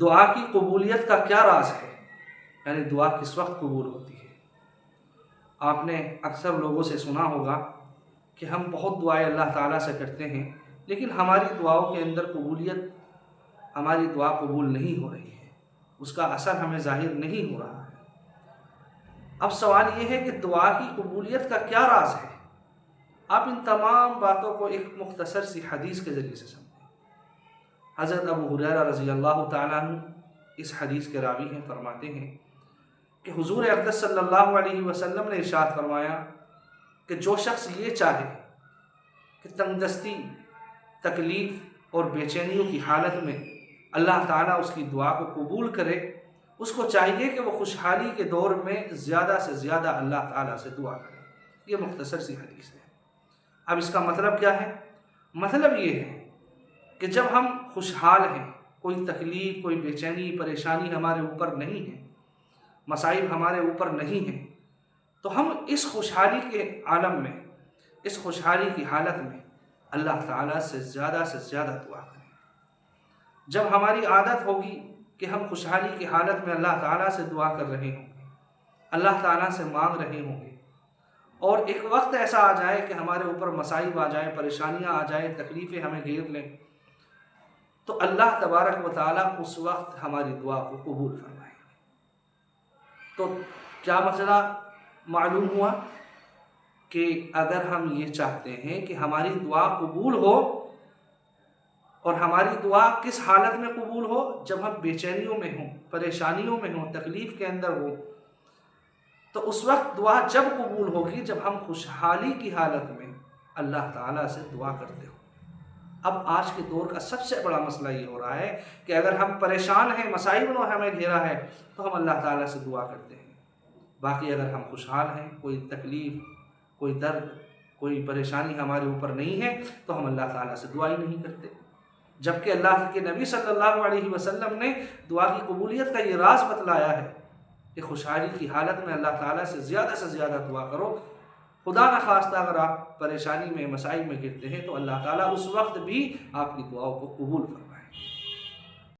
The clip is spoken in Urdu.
دعا کی قبولیت کا کیا راز ہے، یعنی دعا کس وقت قبول ہوتی ہے؟ آپ نے اکثر لوگوں سے سنا ہوگا کہ ہم بہت دعائیں اللہ تعالیٰ سے کرتے ہیں، لیکن ہماری دعاؤں کے اندر قبولیت، ہماری دعا قبول نہیں ہو رہی ہے، اس کا اثر ہمیں ظاہر نہیں ہو رہا ہے۔ اب سوال یہ ہے کہ دعا کی قبولیت کا کیا راز ہے؟ آپ ان تمام باتوں کو ایک مختصر سی حدیث کے ذریعے سے سمجھیں۔ حضرت ابو ہریرہ رضی اللہ تعالیٰ عنہ اس حدیث کے راوی ہیں، فرماتے ہیں کہ حضور اقدس صلی اللہ علیہ وسلم نے ارشاد فرمایا کہ جو شخص یہ چاہے کہ تنگ دستی، تکلیف اور بے چینیوں کی حالت میں اللہ تعالیٰ اس کی دعا کو قبول کرے، اس کو چاہیے کہ وہ خوشحالی کے دور میں زیادہ سے زیادہ اللہ تعالیٰ سے دعا کرے۔ یہ مختصر سی حدیث ہے۔ اب اس کا مطلب کیا ہے؟ مطلب یہ ہے کہ جب ہم خوشحال ہیں، کوئی تکلیف، کوئی بے چینی، پریشانی ہمارے اوپر نہیں ہے، مصائب ہمارے اوپر نہیں ہیں، تو ہم اس خوشحالی کے عالم میں، اس خوشحالی کی حالت میں اللہ تعالیٰ سے زیادہ دعا کریں۔ جب ہماری عادت ہوگی کہ ہم خوشحالی کی حالت میں اللہ تعالیٰ سے دعا کر رہے ہوں گے، اللہ تعالیٰ سے مانگ رہے ہوں گے، اور ایک وقت ایسا آ جائے کہ ہمارے اوپر مصائب آ جائیں، پریشانیاں آ جائیں، تکلیفیں ہمیں گھیر لیں، تو اللہ تبارک و تعالیٰ اس وقت ہماری دعا کو قبول فرمائیں گے۔ تو کیا مسئلہ معلوم ہوا کہ اگر ہم یہ چاہتے ہیں کہ ہماری دعا قبول ہو، اور ہماری دعا کس حالت میں قبول ہو؟ جب ہم بے چینیوں میں ہوں، پریشانیوں میں ہوں، تکلیف کے اندر ہوں، تو اس وقت دعا جب قبول ہوگی جب ہم خوشحالی کی حالت میں اللہ تعالیٰ سے دعا کرتے ہوں۔ اب آج کے دور کا سب سے بڑا مسئلہ یہ ہو رہا ہے کہ اگر ہم پریشان ہیں، مصائب نے ہمیں گھیرا ہے، تو ہم اللہ تعالیٰ سے دعا کرتے ہیں، باقی اگر ہم خوشحال ہیں، کوئی تکلیف، کوئی درد، کوئی پریشانی ہمارے اوپر نہیں ہے، تو ہم اللہ تعالیٰ سے دعا ہی نہیں کرتے۔ جبکہ اللہ کے نبی صلی اللہ علیہ وسلم نے دعا کی قبولیت کا یہ راز بتلایا ہے کہ خوشحالی کی حالت میں اللہ تعالیٰ سے زیادہ دعا کرو۔ خدا نخواستہ اگر آپ پریشانی میں، مصائب میں گرتے ہیں، تو اللہ تعالیٰ اس وقت بھی آپ کی دعاؤں کو قبول فرمائے۔